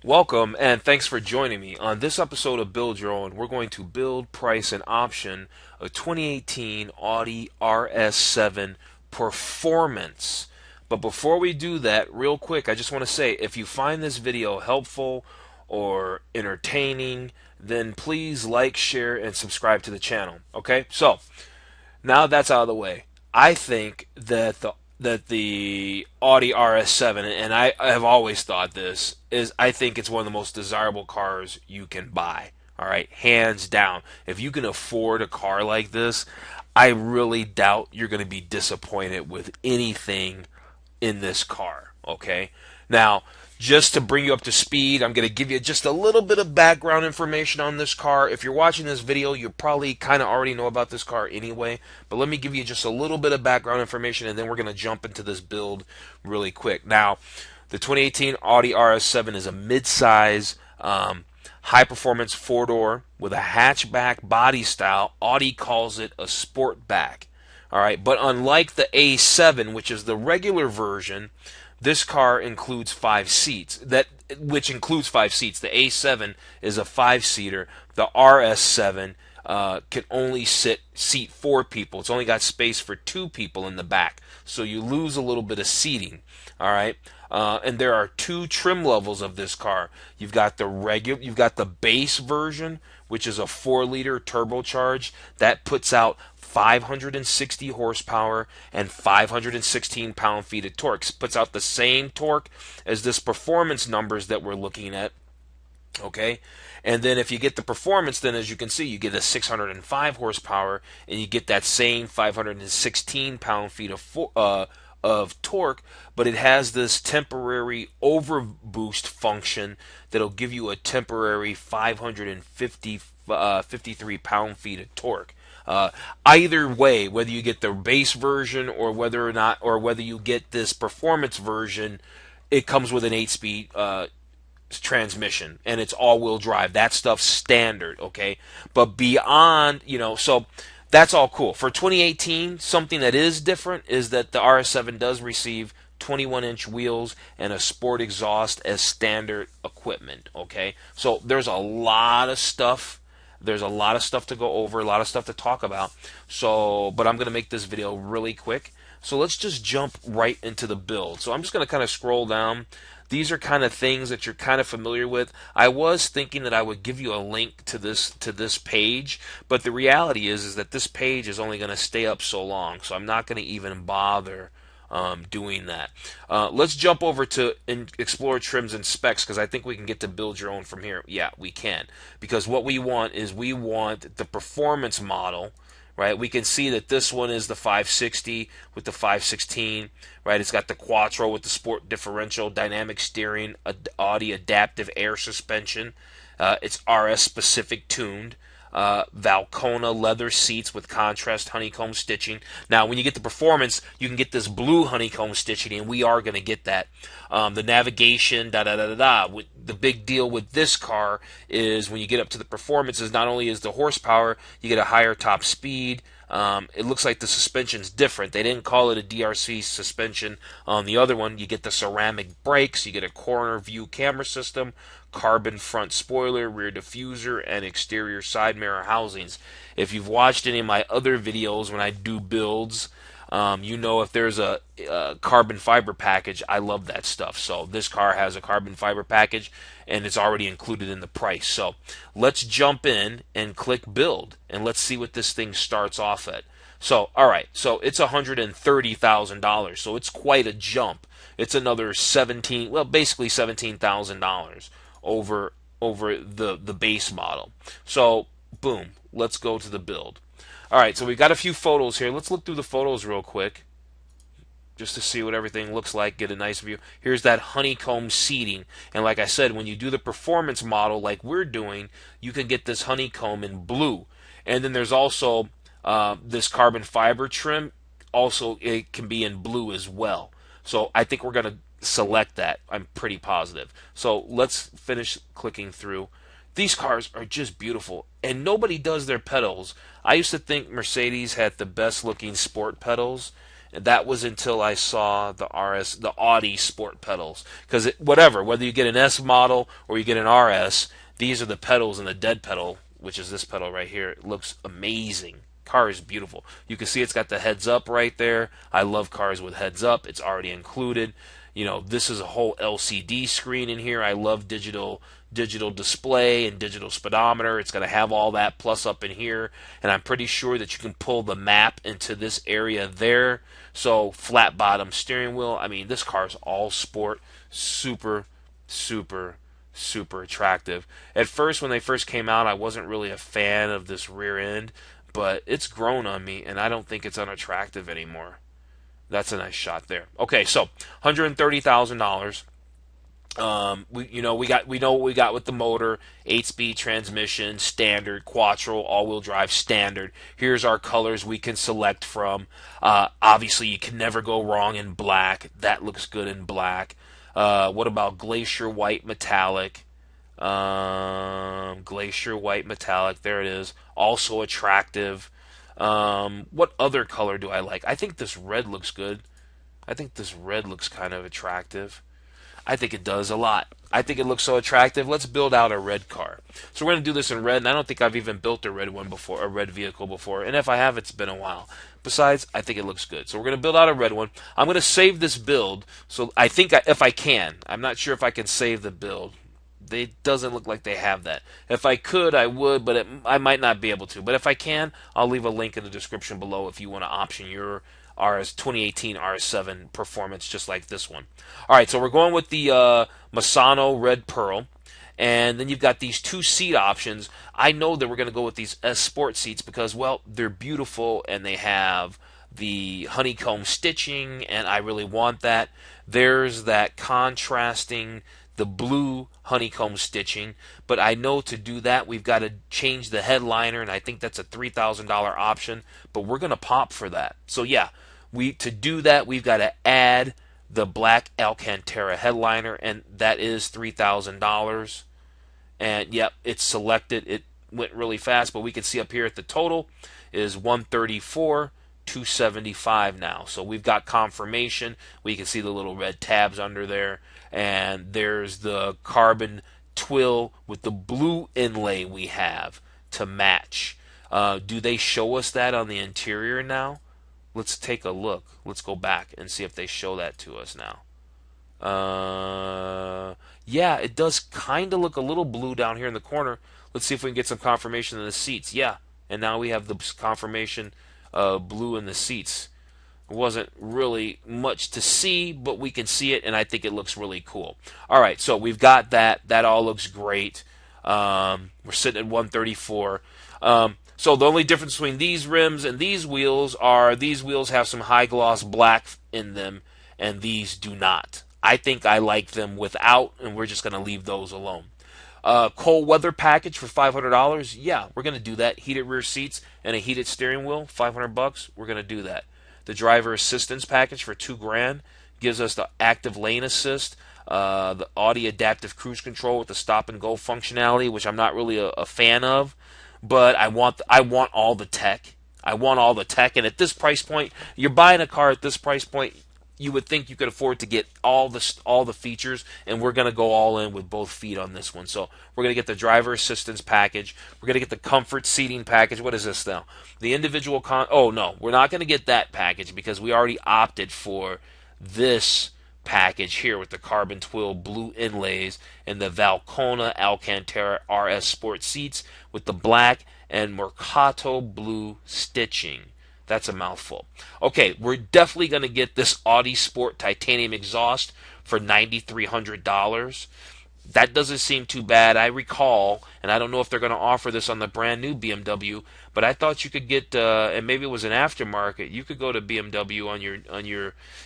Welcome and thanks for joining me. On this episode of Build Your Own, we're going to build, price, and option a 2018 Audi RS7 Performance. But before we do that, real quick, I just want to say if you find this video helpful or entertaining, then please like, share, and subscribe to the channel. Okay? So, now that's out of the way, I think that the Audi RS7, and I have always thought this, is I think it's one of the most desirable cars you can buy. All right, hands down. If you can afford a car like this, I really doubt you're going to be disappointed with anything in this car. Okay, now just to bring you up to speed, I'm going to give you just a little bit of background information on this car. If you're watching this video, you probably kind of already know about this car anyway, but let me give you just a little bit of background information and then we're going to jump into this build really quick. Now, the 2018 Audi RS7 is a mid-size, high-performance four-door with a hatchback body style. Audi calls it a Sportback. All right, but unlike the A7, which is the regular version, this car includes 5 seats. Which includes 5 seats. The A7 is a 5-seater. The RS7 can only seat 4 people. It's only got space for 2 people in the back, so you lose a little bit of seating. All right, and there are 2 trim levels of this car. You've got the base version, which is a 4-liter turbocharged that puts out 560 horsepower and 516 pound-feet of torque. Puts out the same torque as this performance numbers that we're looking at. Okay, and then if you get the performance, then as you can see, you get a 605 horsepower and you get that same 516 pound-feet of torque, but it has this temporary overboost function that'll give you a temporary 553 pound-feet of torque. Either way, whether you get the base version or whether you get this performance version, it comes with an 8-speed transmission and it's all-wheel drive. That stuff's standard, okay? But beyond, so that's all cool. For 2018, something that is different is that the RS7 does receive 21-inch wheels and a sport exhaust as standard equipment, okay? So there's a lot of stuff. There's a lot of stuff to go over, a lot of stuff to talk about. But I'm going to make this video really quick. So let's just jump right into the build. So I'm just going to kind of scroll down. These are kind of things that you're kind of familiar with. I was thinking that I would give you a link to this page, but the reality is that this page is only going to stay up so long, so I'm not going to even bother doing that. Let's jump over to explore trims and specs, because I think we can get to build your own from here. Yeah, we can, because what we want is the performance model. Right, we can see that this one is the 560 with the 516. Right, it's got the Quattro with the sport differential, dynamic steering, Audi adaptive air suspension. It's RS specific tuned. Valcona leather seats with contrast honeycomb stitching. Now, when you get the performance, you can get this blue honeycomb stitching, and we are going to get that. The navigation, The big deal with this car is when you get up to the performance is not only is the horsepower, you get a higher top speed. It looks like the suspension's different. They didn't call it a DRC suspension on the other one. You get the ceramic brakes, you get a corner view camera system, carbon front spoiler, rear diffuser, and exterior side mirror housings. If you've watched any of my other videos when I do builds, you know if there's a carbon fiber package, I love that stuff. So this car has a carbon fiber package, and it's already included in the price. So let's jump in and click build, and let's see what this thing starts off at. So, all right, so it's $130,000, so it's quite a jump. It's another basically $17,000 over the base model. So, boom, let's go to the build. All right, so we've got a few photos here. Let's look through the photos real quick just to see what everything looks like, get a nice view. Here's that honeycomb seating. And like I said, when you do the performance model like we're doing, you can get this honeycomb in blue. And then there's also this carbon fiber trim. Also, it can be in blue as well. So I think we're going to select that. I'm pretty positive. So let's finish clicking through. These cars are just beautiful, and nobody does their pedals. I used to think Mercedes had the best looking sport pedals, And that was until I saw the Audi sport pedals. Because whatever, whether you get an S model or you get an RS, these are the pedals, and the dead pedal, which is this pedal right here, it looks amazing. Car is beautiful. You can see it's got the heads up right there. I love cars with heads up. It's already included. You know, this is a whole LCD screen in here. I love digital display and digital speedometer. It's going to have all that plus up in here, and I'm pretty sure that you can pull the map into this area there. So flat bottom steering wheel. I mean, this car is all sport, super attractive. At first, when they first came out, I wasn't really a fan of this rear end, but it's grown on me, and I don't think it's unattractive anymore. That's a nice shot there. Okay, so $130,000. We know what we got with the motor: 8-speed transmission, standard, Quattro, all-wheel drive, standard. Here's our colors we can select from. Obviously, you can never go wrong in black. That looks good in black. What about glacier white metallic? Glacier white metallic. There it is. Also attractive. What other color do I like? I think this red looks good. I think this red looks kind of attractive. I think it does a lot. I think it looks so attractive. Let's build out a red car. So we're going to do this in red, and I don't think I've even built a red one before, a red vehicle before. And if I have, it's been a while. Besides, I think it looks good. So we're going to build out a red one. I'm going to save this build. So I think if I can. I'm not sure if I can save the build. It doesn't look like they have that. If I could, I would, but I might not be able to. But if I can, I'll leave a link in the description below if you want to option your 2018 RS7 performance just like this one. All right, so we're going with the Misano Red Pearl. And then you've got these two seat options. I know that we're going to go with these S Sport seats because, well, they're beautiful and they have the honeycomb stitching, and I really want that. There's that contrasting, the blue honeycomb stitching, but I know to do that we've got to change the headliner, and I think that's a $3,000 option, but we're going to pop for that. So yeah, to do that we've got to add the black Alcantara headliner, and that is $3,000. And yep, it's selected. It went really fast, but we can see up here at the total is $134,275 now. So we've got confirmation. We can see the little red tabs under there, and there's the carbon twill with the blue inlay we have to match. Do they show us that on the interior now? Let's take a look. Let's go back and see if they show that to us now. Yeah, it does kind of look a little blue down here in the corner. Let's see if we can get some confirmation in the seats. Yeah, and now we have the confirmation blue in the seats. It wasn't really much to see, but we can see it, and I think it looks really cool. All right, so we've got that. That all looks great. We're sitting at 134. So the only difference between these rims and these wheels are these wheels have some high gloss black in them, and these do not. I think I like them without, and we're just going to leave those alone. Cold weather package for $500. Yeah, we're going to do that. Heated rear seats and a heated steering wheel, $500. We're going to do that. The driver assistance package for $2,000 gives us the active lane assist, the Audi adaptive cruise control with the stop and go functionality, which I'm not really a fan of. But I want all the tech. I want all the tech, and at this price point, you're buying a car at this price point, you would think you could afford to get all the features, and we're going to go all in with both feet on this one. So we're going to get the driver assistance package. We're going to get the comfort seating package. What is this now? The individual oh no, we're not going to get that package because we already opted for this package here with the carbon twill blue inlays and the Valcona Alcantara RS Sport seats with the black and Mercato blue stitching. That's a mouthful. Okay, we're definitely going to get this Audi Sport titanium exhaust for $9,300. That doesn't seem too bad. I recall, and I don't know if they're going to offer this on the brand new BMW, but I thought you could get, and maybe it was an aftermarket. You could go to BMW on your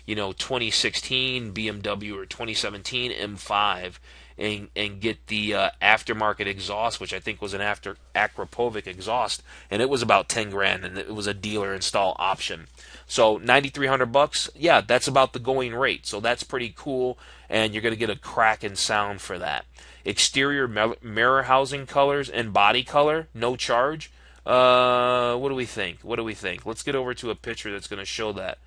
2016 BMW or 2017 M5 and get the aftermarket exhaust, which I think was an Akrapovic exhaust, and it was about $10,000, and it was a dealer install option. So $9,300, yeah, that's about the going rate. So that's pretty cool, and you're going to get a cracking sound for that. Exterior mirror housing colors and body color, no charge. What do we think? Let's get over to a picture that's going to show that.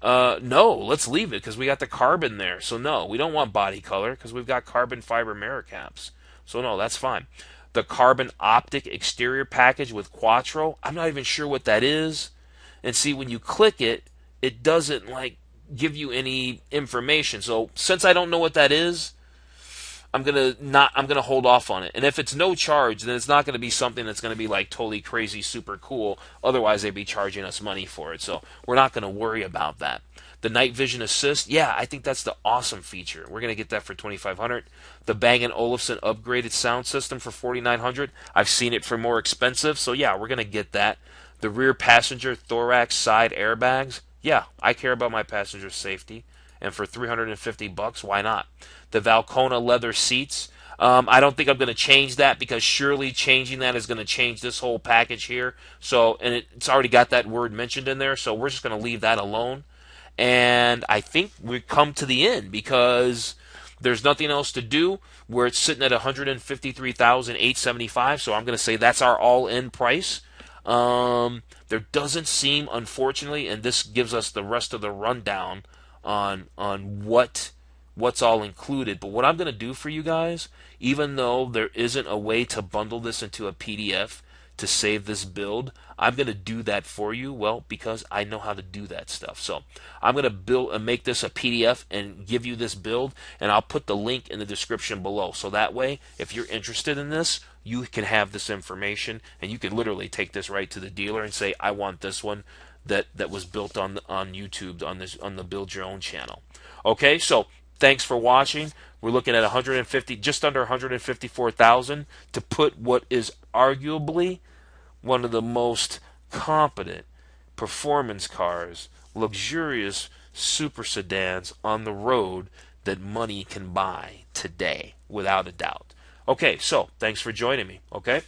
No, let's leave it because we got the carbon there. So no, we don't want body color because we've got carbon fiber mirror caps. So no, that's fine. The carbon optic exterior package with Quattro, I'm not even sure what that is. And see, when you click it, it doesn't like give you any information. So since I don't know what that is, I'm gonna hold off on it. And if it's no charge, then it's not gonna be something that's gonna be like totally crazy, super cool. Otherwise, they'd be charging us money for it. So we're not gonna worry about that. The night vision assist, yeah, I think that's the awesome feature. We're gonna get that for 2,500. The Bang & Olufsen upgraded sound system for 4,900. I've seen it for more expensive, so yeah, we're gonna get that. The rear passenger thorax side airbags, yeah, I care about my passenger safety, and for 350 bucks, why not? The Valcona leather seats. I don't think I'm going to change that because surely changing that is going to change this whole package here. So, and it's already got that word mentioned in there, so we're just going to leave that alone. And I think we've come to the end because there's nothing else to do. Where it's sitting at 153,875. So I'm going to say that's our all-in price. There doesn't seem, unfortunately, and this gives us the rest of the rundown on what's all included. But what I'm going to do for you guys, even though there isn't a way to bundle this into a PDF to save this build, I'm going to do that for you. Well, because I know how to do that stuff. So I'm going to build and make this a PDF and give you this build, and I'll put the link in the description below. So that way, if you're interested in this, you can have this information, and you can literally take this right to the dealer and say, I want this one that was built on YouTube on the Build Your Own channel. Okay, so thanks for watching. We're looking at 150, just under 154,000 to put what is arguably one of the most competent performance cars, luxurious super sedans on the road that money can buy today, without a doubt. Okay, so thanks for joining me. Okay.